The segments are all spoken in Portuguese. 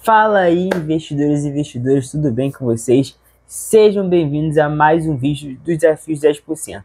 Fala aí, investidores e investidoras, tudo bem com vocês? Sejam bem-vindos a mais um vídeo dos Desafios 10%.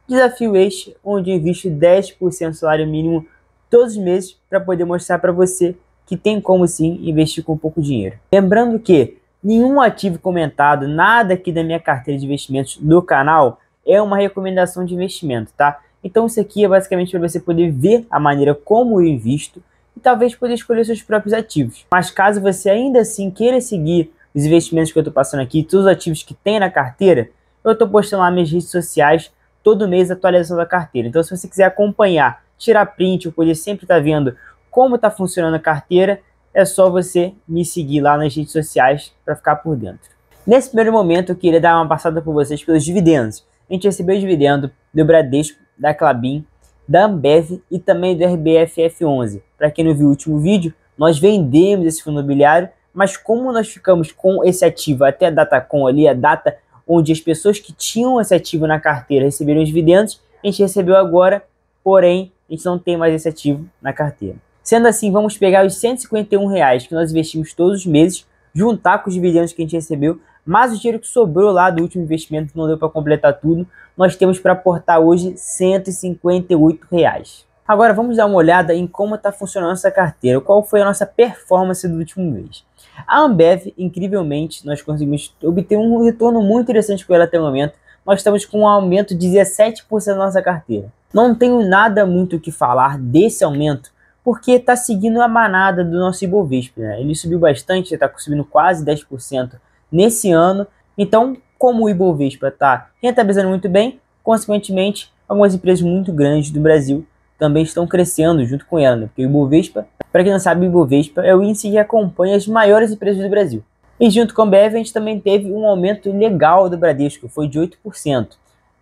Desafio este, onde eu invisto 10% do salário mínimo todos os meses para poder mostrar para você que tem como sim investir com pouco dinheiro. Lembrando que nenhum ativo comentado, nada aqui da minha carteira de investimentos do canal é uma recomendação de investimento, tá? Então isso aqui é basicamente para você poder ver a maneira como eu invisto e talvez poder escolher seus próprios ativos. Mas caso você ainda assim queira seguir os investimentos que eu estou passando aqui, todos os ativos que tem na carteira, eu estou postando lá nas minhas redes sociais todo mês a atualização da carteira. Então se você quiser acompanhar, tirar print, ou poder sempre estar vendo como está funcionando a carteira, é só você me seguir lá nas redes sociais para ficar por dentro. Nesse primeiro momento eu queria dar uma passada por vocês pelos dividendos. A gente recebeu dividendo do Bradesco, da Klabin, da Ambev e também do RBFF11. Para quem não viu o último vídeo, nós vendemos esse fundo imobiliário, mas como nós ficamos com esse ativo até a Datacom ali, a data onde as pessoas que tinham esse ativo na carteira receberam os dividendos, a gente recebeu agora, porém a gente não tem mais esse ativo na carteira. Sendo assim, vamos pegar os R$151 que nós investimos todos os meses, juntar com os dividendos que a gente recebeu, mas o dinheiro que sobrou lá do último investimento, que não deu para completar tudo, nós temos para aportar hoje R$158. Agora vamos dar uma olhada em como está funcionando essa carteira, qual foi a nossa performance do último mês. A Ambev, incrivelmente, nós conseguimos obter um retorno muito interessante com ela até o momento. Nós estamos com um aumento de 17% da nossa carteira. Não tenho nada muito o que falar desse aumento, porque está seguindo a manada do nosso Ibovespa, né? Ele subiu bastante, está subindo quase 10% nesse ano. Então, como o Ibovespa está rentabilizando muito bem, consequentemente, algumas empresas muito grandes do Brasil também estão crescendo junto com ela, né? Porque o Ibovespa, para quem não sabe, o Ibovespa é o índice que acompanha as maiores empresas do Brasil. E junto com a Ambev, a gente também teve um aumento legal do Bradesco, foi de 8%.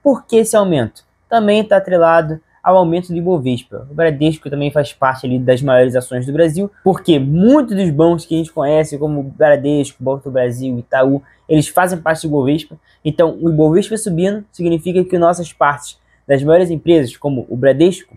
Por que esse aumento? Também está atrelado ao aumento do Ibovespa. O Bradesco também faz parte ali das maiores ações do Brasil, porque muitos dos bancos que a gente conhece, como Bradesco, Banco do Brasil, Itaú, eles fazem parte do Ibovespa. Então, o Ibovespa subindo significa que nossas partes das maiores empresas, como o Bradesco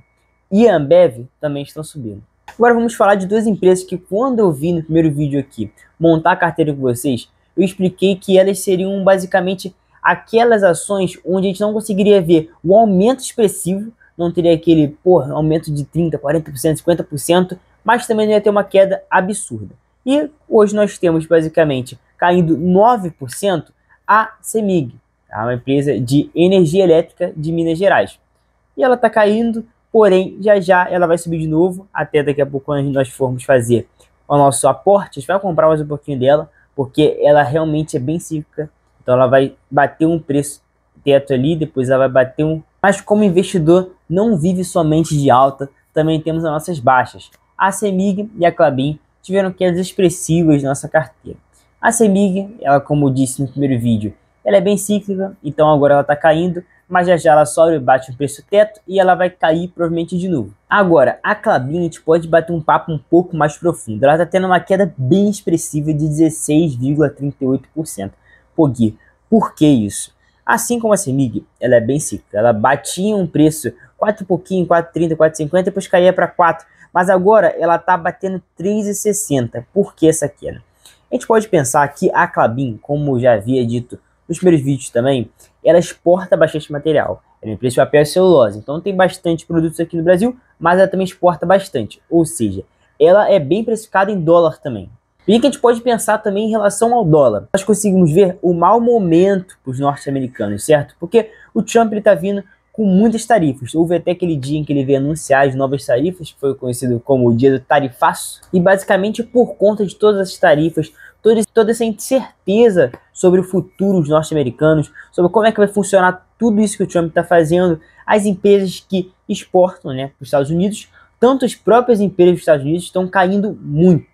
e a Ambev, também estão subindo. Agora vamos falar de duas empresas que, quando eu vi no primeiro vídeo aqui, montar a carteira com vocês, eu expliquei que elas seriam basicamente aquelas ações onde a gente não conseguiria ver o aumento expressivo, não teria aquele aumento de 30%, 40%, 50%, mas também não ia ter uma queda absurda. E hoje nós temos basicamente caindo 9% a CEMIG, uma empresa de energia elétrica de Minas Gerais. E ela está caindo, porém já já ela vai subir de novo, até daqui a pouco quando nós formos fazer o nosso aporte, a gente vai comprar mais um pouquinho dela, porque ela realmente é bem cíclica, então ela vai bater um preço teto ali, depois ela vai bater um... Mas como investidor não vive somente de alta, também temos as nossas baixas. A CEMIG e a Klabin tiveram quedas expressivas na nossa carteira. A CEMIG, ela, como eu disse no primeiro vídeo, ela é bem cíclica, então agora ela está caindo, mas já já ela sobe, bate o preço teto e ela vai cair provavelmente de novo. Agora, a Klabin a gente pode bater um papo um pouco mais profundo. Ela está tendo uma queda bem expressiva de 16,38%. Por que isso? Assim como a CEMIG, ela é bem cíclica. Ela batia um preço 4 e pouquinho, 4,30, 4,50, depois caía para 4. Mas agora ela está batendo 3,60. Por que essa queda? A gente pode pensar que a Klabin, como eu já havia dito nos primeiros vídeos também, ela exporta bastante material. Ela é uma empresa de papel e celulose, então tem bastante produtos aqui no Brasil, mas ela também exporta bastante. Ou seja, ela é bem precificada em dólar também. E o que a gente pode pensar também em relação ao dólar? Nós conseguimos ver o mau momento para os norte-americanos, certo? Porque o Trump está vindo com muitas tarifas. Houve até aquele dia em que ele veio anunciar as novas tarifas, que foi conhecido como o dia do tarifaço. E basicamente por conta de todas as tarifas, toda essa incerteza sobre o futuro dos norte-americanos, sobre como é que vai funcionar tudo isso que o Trump está fazendo, as empresas que exportam, né, para os Estados Unidos, tanto as próprias empresas dos Estados Unidos estão caindo muito.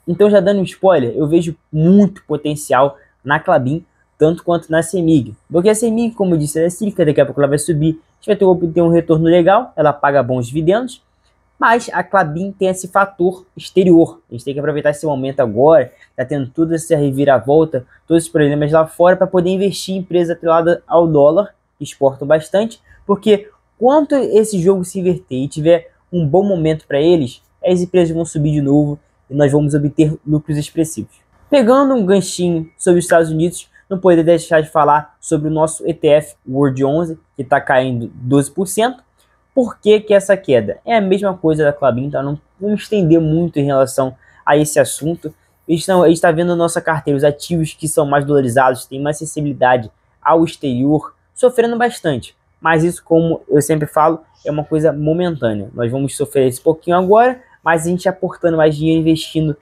Então, já dando um spoiler, eu vejo muito potencial na Klabin, tanto quanto na CEMIG. Porque a CEMIG, como eu disse, ela é cíclica, daqui a pouco ela vai subir, a gente vai ter um retorno legal, ela paga bons dividendos, mas a Klabin tem esse fator exterior. A gente tem que aproveitar esse momento agora, está tendo toda essa reviravolta, todos esses problemas lá fora, para poder investir em empresas atreladas ao dólar, que exportam bastante, porque quando esse jogo se inverter e tiver um bom momento para eles, as empresas vão subir de novo, e nós vamos obter lucros expressivos. Pegando um ganchinho sobre os Estados Unidos, não poderia deixar de falar sobre o nosso ETF World 11, que está caindo 12%. Por que essa queda? É a mesma coisa da Klabin, então não vamos estender muito em relação a esse assunto. A gente está vendo na nossa carteira os ativos que são mais dolarizados, têm mais acessibilidade ao exterior, sofrendo bastante. Mas isso, como eu sempre falo, é uma coisa momentânea. Nós vamos sofrer esse pouquinho agora, mas a gente aportando mais dinheiro, investindo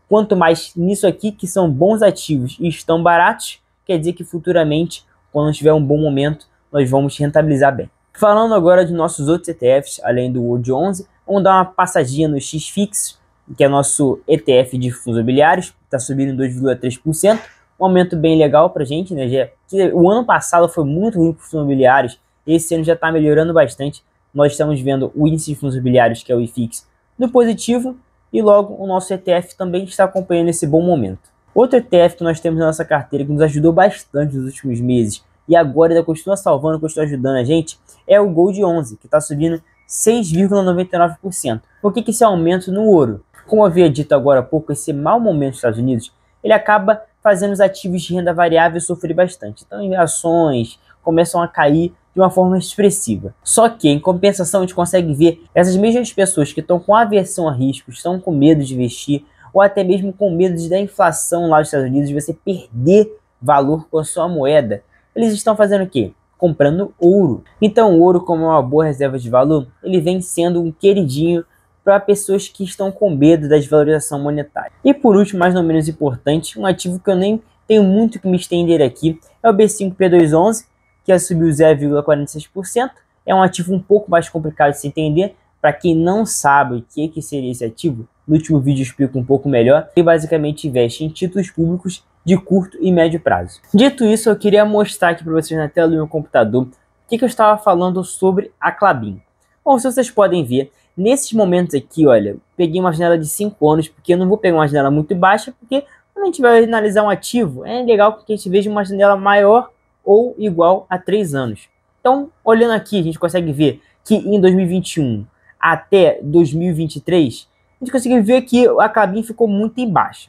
quanto mais nisso aqui, que são bons ativos e estão baratos, quer dizer que futuramente, quando tiver um bom momento, nós vamos rentabilizar bem. Falando agora de nossos outros ETFs, além do World 11, vamos dar uma passadinha no XFIX, que é nosso ETF de fundos imobiliários, está subindo 2,3%, um aumento bem legal para a gente, né? O ano passado foi muito ruim para os fundos imobiliários, esse ano já está melhorando bastante. Nós estamos vendo o índice de fundos imobiliários, que é o IFIX, no positivo, e logo o nosso ETF também está acompanhando esse bom momento. Outro ETF que nós temos na nossa carteira, que nos ajudou bastante nos últimos meses, e agora ainda continua salvando, continua ajudando a gente, é o Gold 11, que está subindo 6,99%. Por que esse aumento no ouro? Como eu havia dito agora há pouco, esse mau momento dos Estados Unidos, ele acaba fazendo os ativos de renda variável sofrer bastante. Então, ações começam a cair de uma forma expressiva. Só que, em compensação, a gente consegue ver essas mesmas pessoas que estão com aversão a riscos, estão com medo de investir, ou até mesmo com medo da inflação lá nos Estados Unidos, de você perder valor com a sua moeda. Eles estão fazendo o quê? Comprando ouro. Então, o ouro, como é uma boa reserva de valor, ele vem sendo um queridinho para pessoas que estão com medo da desvalorização monetária. E por último, mas não menos importante, um ativo que eu nem tenho muito que me estender aqui, é o B5P211, que subiu 0,46%. É um ativo um pouco mais complicado de se entender. Para quem não sabe o que seria esse ativo, no último vídeo eu explico um pouco melhor. Ele basicamente investe em títulos públicos de curto e médio prazo. Dito isso, eu queria mostrar aqui para vocês na tela do meu computador o que eu estava falando sobre a Klabin. Bom, se vocês podem ver, nesses momentos aqui, olha, peguei uma janela de 5 anos, porque eu não vou pegar uma janela muito baixa, porque quando a gente vai analisar um ativo, é legal que a gente veja uma janela maior ou igual a 3 anos. Então, olhando aqui, a gente consegue ver que em 2021 até 2023, a gente consegue ver que a Klabin ficou muito em baixa.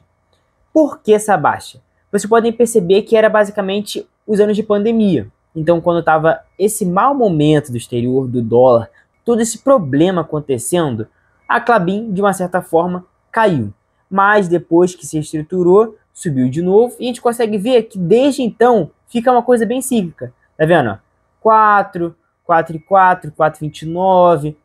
Por que essa baixa? Vocês podem perceber que era basicamente os anos de pandemia. Então, quando estava esse mau momento do exterior, do dólar, todo esse problema acontecendo, a Klabin, de uma certa forma, caiu. Mas depois que se estruturou, subiu de novo, e a gente consegue ver que desde então fica uma coisa bem cíclica. Tá vendo? 4, 4,4, 4,29,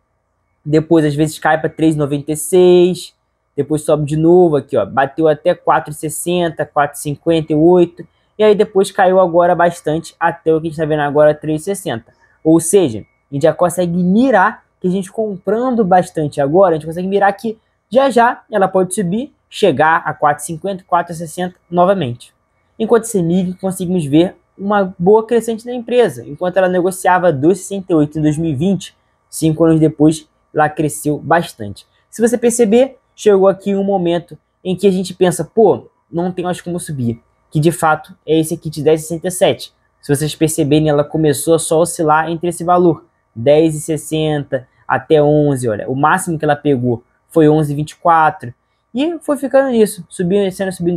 depois às vezes cai para 3,96, depois sobe de novo aqui, ó, bateu até 4,60, 4,58, e aí depois caiu agora bastante até o que a gente está vendo agora, 3,60. Ou seja, a gente já consegue mirar que a gente comprando bastante agora, a gente consegue mirar que já ela pode subir, chegar a 4,50, 4,60 novamente. Enquanto CEMIG, conseguimos ver uma boa crescente da empresa. Enquanto ela negociava 2,68 em 2020, 5 anos depois, ela cresceu bastante. Se você perceber, chegou aqui um momento em que a gente pensa, pô, não tem mais como subir. Que de fato é esse aqui de 10,67. Se vocês perceberem, ela começou a só oscilar entre esse valor, 10,60 até 11, olha. O máximo que ela pegou foi 11,24. E foi ficando nisso, subindo,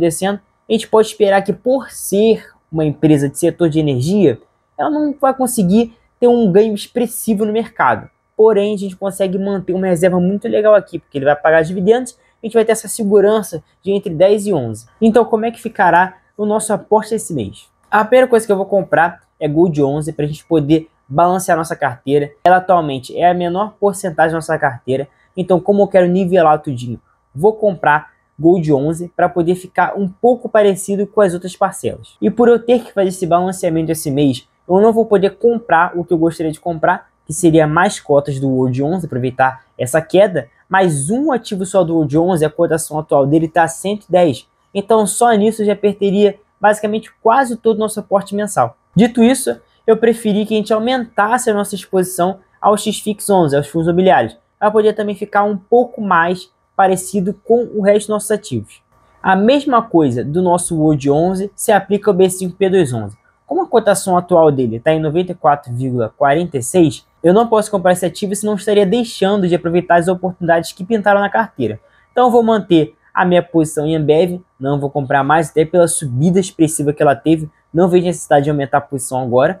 descendo. A gente pode esperar que, por ser uma empresa de setor de energia, ela não vai conseguir ter um ganho expressivo no mercado. Porém, a gente consegue manter uma reserva muito legal aqui, porque ele vai pagar dividendos, a gente vai ter essa segurança de entre 10 e 11. Então, como é que ficará o nosso aporte esse mês? A primeira coisa que eu vou comprar é Gold 11, para a gente poder balancear nossa carteira. Ela atualmente é a menor porcentagem da nossa carteira, então como eu quero nivelar tudinho, vou comprar Gold 11 para poder ficar um pouco parecido com as outras parcelas. E por eu ter que fazer esse balanceamento esse mês, eu não vou poder comprar o que eu gostaria de comprar, que seria mais cotas do World 11, aproveitar essa queda, mas um ativo só do World 11, a cotação atual dele está 110. Então só nisso eu já perderia basicamente quase todo o nosso aporte mensal. Dito isso, eu preferi que a gente aumentasse a nossa exposição ao XFIX 11, aos fundos imobiliários, para poder também ficar um pouco mais parecido com o resto dos nossos ativos. A mesma coisa do nosso World 11 se aplica ao B5P211. Como a cotação atual dele está em 94,46, eu não posso comprar esse ativo, senão estaria deixando de aproveitar as oportunidades que pintaram na carteira. Então eu vou manter a minha posição em Ambev, não vou comprar mais, até pela subida expressiva que ela teve, não vejo necessidade de aumentar a posição agora.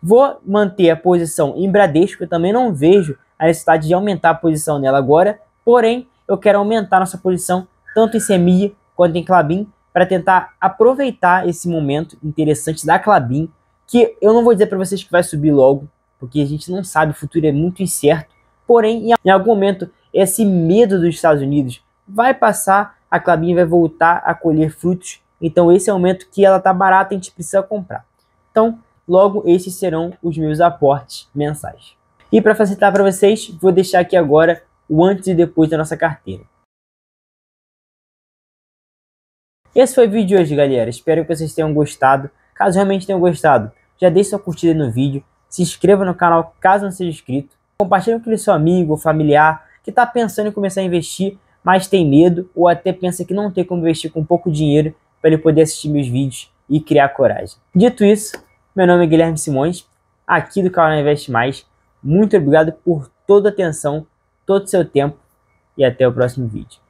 Vou manter a posição em Bradesco, eu também não vejo a necessidade de aumentar a posição nela agora, porém, eu quero aumentar nossa posição tanto em CMI quanto em Klabin, para tentar aproveitar esse momento interessante da Klabin, que eu não vou dizer para vocês que vai subir logo, porque a gente não sabe, o futuro é muito incerto, porém, em algum momento, esse medo dos Estados Unidos vai passar, a Klabin vai voltar a colher frutos, então esse é o momento que ela está barata, a gente precisa comprar. Então, logo, esses serão os meus aportes mensais. E para facilitar para vocês, vou deixar aqui agora o antes e depois da nossa carteira. Esse foi o vídeo de hoje, galera. Espero que vocês tenham gostado. Caso realmente tenham gostado, já deixe sua curtida no vídeo. Se inscreva no canal caso não seja inscrito. Compartilhe com aquele seu amigo ou familiar que está pensando em começar a investir, mas tem medo ou até pensa que não tem como investir com pouco dinheiro para ele poder assistir meus vídeos e criar coragem. Dito isso, meu nome é Guilherme Simões, aqui do canal Investe Mais. Muito obrigado por toda a atenção, todo o seu tempo e até o próximo vídeo.